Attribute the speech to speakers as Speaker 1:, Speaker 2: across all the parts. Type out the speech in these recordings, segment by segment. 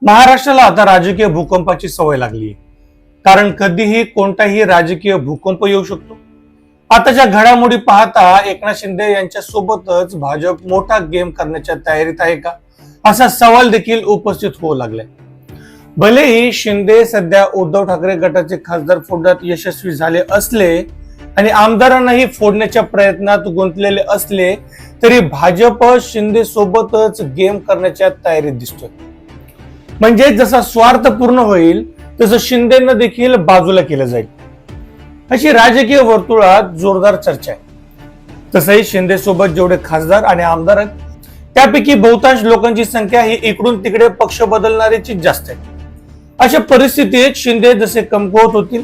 Speaker 1: महाराष्ट्राला आता राजकीय भूकंपाची सवय लागली आहे. कारण कधीही कोणताही राजकीय भूकंप येऊ शकतो. आताच्या घडामोडी पाहता एकनाथ शिंदे यांच्या सोबतच भाजप मोठा गेम करण्याच्या तयारीत आहे का, असा सवाल देखील उपस्थित होऊ लागलाय. भलेही शिंदे सध्या उद्धव ठाकरे गटाचे खासदार फोडण्यात यशस्वी झाले असले आणि आमदारांनाही फोडण्याच्या प्रयत्नात गुंतलेले असले तरी भाजप शिंदे सोबतच गेम करण्याच्या तयारीत दिसतोय. म्हणजे जसा स्वार्थ पूर्ण होईल तसं शिंदेना देखील बाजूला केलं जाईल, अशी राजकीय वर्तुळात जोरदार चर्चा आहे. तसंही शिंदे सोबत जेवढे खासदार आणि आमदार आहेत त्यापैकी बहुतांश लोकांची संख्या ही इकडून तिकडे पक्ष बदलणाऱ्याची जास्त आहे. अशा परिस्थितीत शिंदे जसे कमकुवत होतील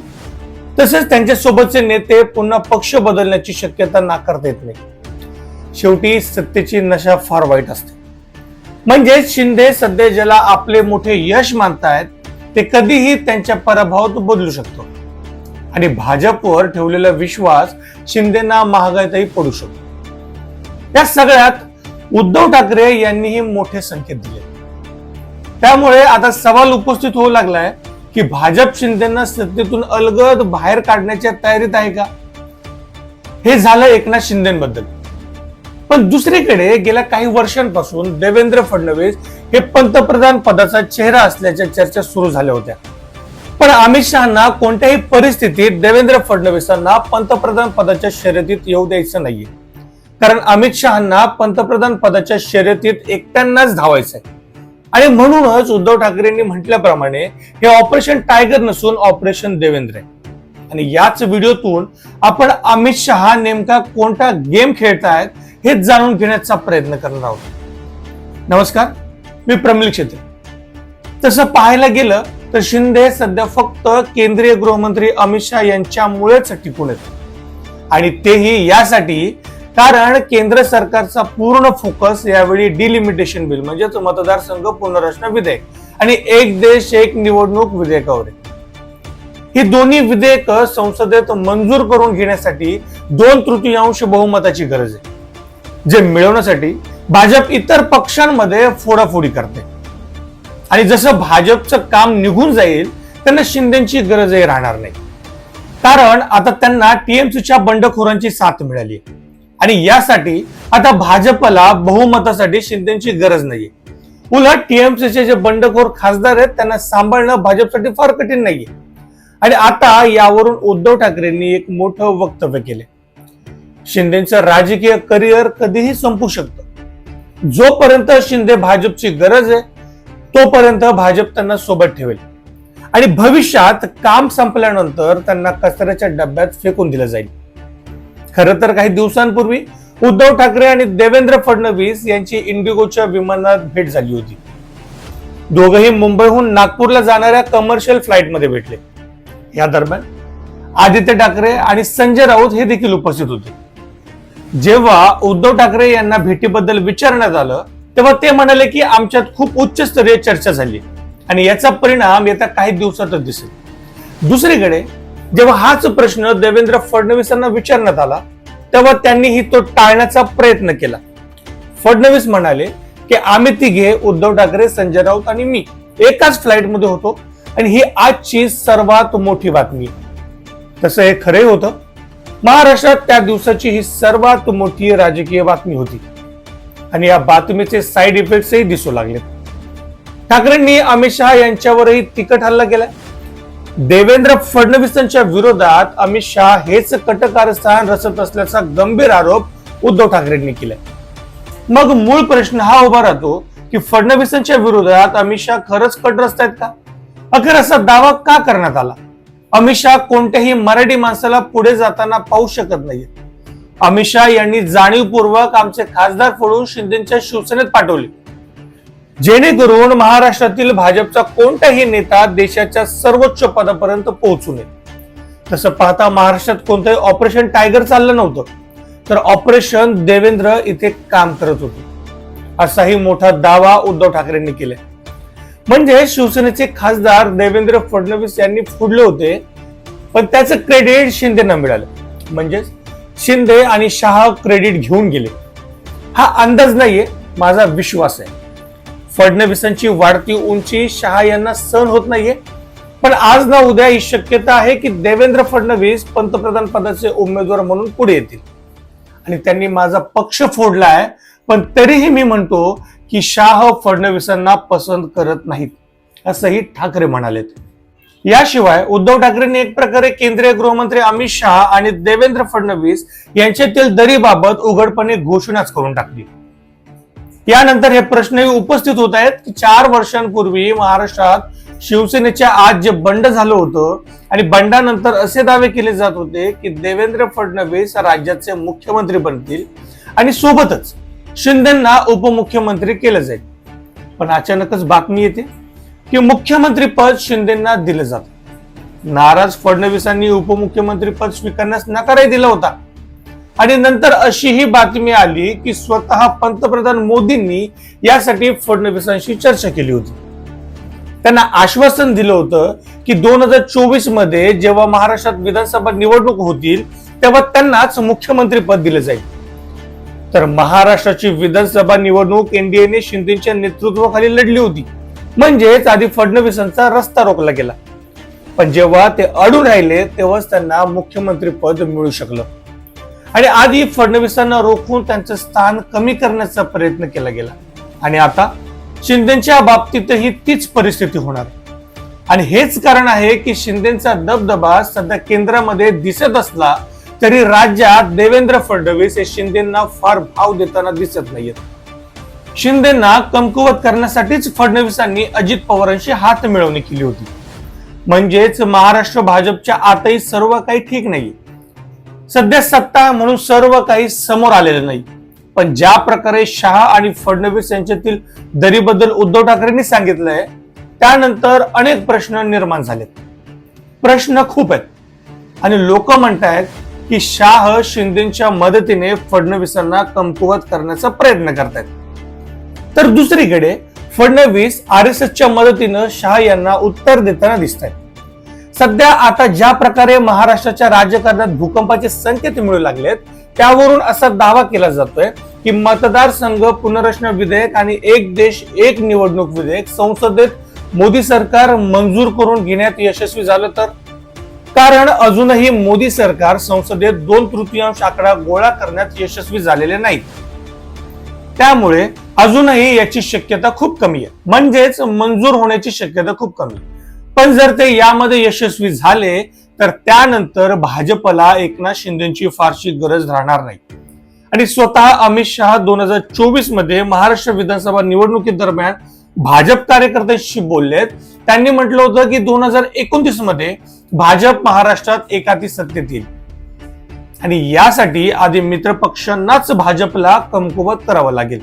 Speaker 1: तसेच त्यांच्या सोबतचे नेते पुन्हा पक्ष बदलण्याची शक्यता नाकारता येत नाही. शेवटी सत्तेची नशा फार वाईट असते. म्हणजे शिंदे सध्या ज्याला आपले मोठे यश मानतायत ते कधीही त्यांच्या पराभवात बदलू शकतो आणि भाजपवर ठेवलेला विश्वास शिंदेना महागाईतही पडू शकतो. या सगळ्यात उद्धव ठाकरे यांनीही मोठे संकेत दिले. त्यामुळे आता सवाल उपस्थित होऊ लागलाय की भाजप शिंदेना सत्तेतून अलगद बाहेर काढण्याच्या तयारीत आहे का. हे झालं एकनाथ शिंदेबद्दल. पण दुसरीकडे गेल्या काही वर्षांपासून देवेंद्र फडणवीस हे पंतप्रधान पदाचा चेहरा असल्याच्या चर्चा सुरू झाल्या होत्या. पण अमित शहांना कोणत्याही परिस्थितीत देवेंद्र फडणवीसांना पंतप्रधान पदाच्या शर्यतीत येऊ द्यायचं नाहीये. कारण अमित शहांना पंतप्रधान पदाच्या शर्यतीत एकट्यांनाच धावायचंय. आणि म्हणूनच उद्धव ठाकरेंनी म्हटल्याप्रमाणे हे ऑपरेशन टायगर नसून ऑपरेशन देवेंद्र आहे. आणि याच व्हिडिओतून आपण अमित शहा नेमका कोणता गेम खेळतायत हे जाणून घेण्याचा प्रयत्न करणार आहोत. नमस्कार, मी प्रमिल क्षेत्री. तसं पाहायला गेलं तर शिंदे सध्या फक्त केंद्रीय गृहमंत्री अमित शहा यांच्यामुळेच टिकून येत आणि तेही यासाठी कारण केंद्र सरकारचा पूर्ण फोकस यावेळी डिलिमिटेशन बिल म्हणजेच मतदारसंघ पुनर्रचना विधेयक आणि एक देश एक निवडणूक विधेयकावर आहे. ही दोन्ही विधेयक संसदेत मंजूर करून घेण्यासाठी 2/3 बहुमताची गरज आहे, जे मिळवण्यासाठी भाजप इतर पक्षांमध्ये फोडाफोडी करते. आणि जसं भाजपचं काम निघून जाईल त्यांना शिंदेची गरजही राहणार नाही. कारण आता त्यांना टीएमसीच्या बंडखोरांची साथ मिळाली आहे आणि यासाठी आता भाजपला बहुमतासाठी शिंदेची गरज नाहीये. उलट टीएमसीचे जे बंडखोर खासदार आहेत त्यांना सांभाळणं भाजपसाठी फार कठीण नाहीये. आणि आता यावरून उद्धव ठाकरेंनी एक मोठं वक्तव्य केले. शिंदेचं राजकीय करिअर कधीही संपू शकतं. जोपर्यंत शिंदे भाजपची गरज आहे तोपर्यंत भाजप त्यांना सोबत ठेवेल आणि भविष्यात काम संपल्यानंतर त्यांना कचऱ्याच्या डब्यात फेकून दिलं जाईल. खरं तर काही दिवसांपूर्वी उद्धव ठाकरे आणि देवेंद्र फडणवीस यांची इंडिगोच्या विमानात भेट झाली होती. दोघंही मुंबईहून नागपूरला जाणाऱ्या कमर्शियल फ्लाईट मध्ये भेटले. या दरम्यान आदित्य ठाकरे आणि संजय राऊत हे देखील उपस्थित होते. जेव्हा उद्धव ठाकरे यांना भेटीबद्दल विचारण्यात आलं तेव्हा ते म्हणाले की आमच्यात खूप उच्चस्तरीय चर्चा झाली आणि याचा परिणाम येत्या काही दिवसातच दिसेल. दुसरीकडे जेव्हा हाच प्रश्न देवेंद्र फडणवीसांना विचारण्यात आला तेव्हा त्यांनीही तो टाळण्याचा प्रयत्न केला. फडणवीस म्हणाले की आम्ही तिघे उद्धव ठाकरे, संजय राऊत आणि मी एकाच फ्लाईटमध्ये होतो आणि ही आजची सर्वात मोठी बातमी. तसं हे खरंही होतं. महाराष्ट्रात त्या दिवसाची ही सर्वात मोठी राजकीय बातमी होती आणि या बातमीचे साईड इफेक्ट्सही दिसू लागले. ठाकरेंनी अमित शहा यांच्यावरही तिखट हल्ला केलाय. देवेंद्र फडणवीसांच्या विरोधात अमित शहा हेच कटकारस्थान रचत असल्याचा गंभीर आरोप उद्धव ठाकरेंनी केलाय. मग मूळ प्रश्न हा उभा राहतो की फडणवीसांच्या विरोधात अमित शहा खरंच कट रचतायत का. अखेर असा दावा का करण्यात आला. अमित शहा कोणत्याही मराठी माणसाला पुढे जाताना पाहू शकत नाहीये. अमित शहा यांनी जाणीवपूर्वक आमचे खासदार फोडून शिंदेच्या शिवसेनेत पाठवले जेणेकरून महाराष्ट्रातील भाजपचा कोणताही नेता देशाच्या सर्वोच्च पदापर्यंत पोहोचू नये. तसं पाहता महाराष्ट्रात कोणतंही ऑपरेशन टायगर चाललं नव्हतं, तर ऑपरेशन देवेंद्र इथे काम करत होते, असाही मोठा दावा उद्धव ठाकरेंनी केलाय. म्हणजे शिवसेनेचे खासदार देवेंद्र फडणवीस यांनी फोडले होते पण त्याचं क्रेडिट शिंदेना मिळालं. म्हणजे शिंदे आणि शहा क्रेडिट घेऊन गेले. हा अंदाज नाहीये, माझा विश्वास आहे. फडणवीसांची वाढती उंची शहा यांना सहन होत नाहीये, पण आज ना उद्या ही शक्यता आहे की देवेंद्र फडणवीस पंतप्रधान पदाचे उमेदवार म्हणून पुढे येतील. आणि त्यांनी माझा पक्ष फोडलाय, पण तरीही मी म्हणतो की शाह फडणवीसांना पसंत करत नाहीत, असंही ठाकरे म्हणालेत. याशिवाय उद्धव ठाकरेंनी एक प्रकारे केंद्रीय गृहमंत्री अमित शहा आणि देवेंद्र फडणवीस यांच्यातील दरीबाबत उघडपणे घोषणाच करून टाकली. यानंतर हे प्रश्नही उपस्थित होत आहेत की 4 वर्षांपूर्वी महाराष्ट्रात शिवसेनेच्या आत जे बंड झालं होतं आणि बंडानंतर असे दावे केले जात होते की देवेंद्र फडणवीस राज्याचे मुख्यमंत्री बनतील आणि सोबतच शिंदेंना उपमुख्यमंत्री केलं जाईल. पण अचानकच बातमी येते की मुख्यमंत्री पद शिंदेंना दिलं जात. नाराज फडणवीसांनी उपमुख्यमंत्री पद स्वीकारण्यास नकारही दिला होता. आणि नंतर अशीही बातमी आली की स्वतः पंतप्रधान मोदींनी यासाठी फडणवीसांशी चर्चा केली होती. त्यांना आश्वासन दिलं होतं की 2024 मध्ये जेव्हा महाराष्ट्रात विधानसभा निवडणूक होतील तेव्हा त्यांनाच मुख्यमंत्री पद दिलं जाईल. तर महाराष्ट्राची विधानसभा निवडणूक एनडीएने शिंदेच्या नेतृत्वाखाली लढली होती, म्हणजेच आधी फडणवीसांचा रस्ता रोखला गेला. पण जेव्हा ते अडून राहिले तेव्हाच त्यांना मुख्यमंत्री पद मिळू शकलं. आणि आधी फडणवीसांना रोखून त्यांचं स्थान कमी करण्याचा प्रयत्न केला गेला. आणि आता शिंदेच्या बाबतीतही तीच परिस्थिती होणार. आणि हेच कारण आहे की शिंदेचा दबदबा सध्या केंद्रामध्ये दिसत असला तरी राज्यात देवेंद्र फडणवीस हे शिंदेना फार भाव देताना दिसत नाहीयेत. शिंदेना कमकुवत करण्यासाठीच फडणवीसांनी अजित पवारांशी हात मिळवणी केली होती. म्हणजेच महाराष्ट्र भाजपच्या आतही सर्व काही ठीक नाहीये. सध्या सत्ता म्हणून सर्व काही समोर आलेलं नाही. पण ज्या प्रकारे शहा आणि फडणवीस यांच्यातील दरीबद्दल उद्धव ठाकरेंनी सांगितलंय त्यानंतर अनेक प्रश्न निर्माण झालेत. प्रश्न खूप आहेत आणि लोक म्हणतायत की शाह शिंदेच्या मदतीने फडणवीसांना कमकुवत करण्याचा प्रयत्न करतायत. तर दुसरीकडे फडणवीस RSSच्या मदतीनं शहा यांना उत्तर देताना दिसत आहेत. सध्या आता ज्या प्रकारे महाराष्ट्राच्या राजकारणात भूकंपाचे संकेत मिळू लागलेत त्यावरून असा दावा केला जातोय की मतदारसंघ पुनर्रचना विधेयक आणि एक देश एक निवडणूक विधेयक संसदेत मोदी सरकार मंजूर करून घेण्यात यशस्वी झालं तर. कारण अजूनही मोदी सरकार संसदेत 2/3 आकडा गोळा करण्यात यशस्वी झालेले नाहीत. त्यामुळे अजूनही याची शक्यता खूप कमी आहे, म्हणजेच मंजूर होण्याची शक्यता खूप कमी. पण जर ते यामध्ये यशस्वी झाले तर त्यानंतर भाजपला एकनाथ शिंदेची फारशी गरज राहणार नाही. आणि स्वतः अमित शहा 2024 मध्ये महाराष्ट्र विधानसभा निवडणुकीदरम्यान भाजप कार्यकर्त्यांशी बोललेत. त्यांनी म्हटलं होतं की 2029 मध्ये भाजप महाराष्ट्रात एकाती सत्तेत येईल आणि यासाठी आधी मित्र पक्षांनाच भाजपला कमकुवत करावं लागेल.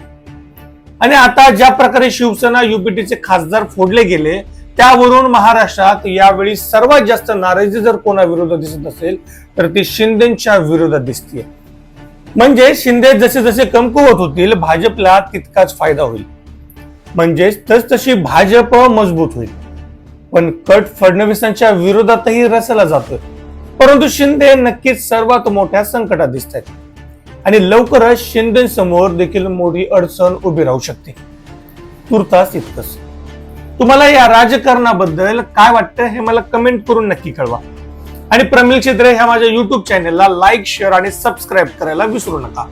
Speaker 1: आणि आता ज्या प्रकारे शिवसेना युपीटीचे खासदार फोडले गेले त्यावरून महाराष्ट्रात यावेळी सर्वात जास्त नाराजी जर कोणाविरोधात दिसत असेल तर ती शिंदेच्या विरोधात दिसते. म्हणजे शिंदे जसे जसे कमकुवत होतील भाजपला तितकाच फायदा होईल. म्हणजेच तसतशी भाजप मजबूत होईल. पण कट फडणवीसांच्या विरोधातही रचला जातोय. परंतु शिंदे नक्कीच सर्वात मोठ्या संकटात दिसत आहेत आणि लवकरच शिंदेसमोर देखील मोठी अडचण उभी राहू शकते. तुर्तास इतकंच. तुम्हाला या राजकारणाबद्दल काय वाटतं हे मला कमेंट करून नक्की कळवा. आणि प्रमिल क्षेत्रे ह्या माझ्या YouTube चॅनेलला लाईक, शेअर आणि सबस्क्राईब करायला विसरू नका.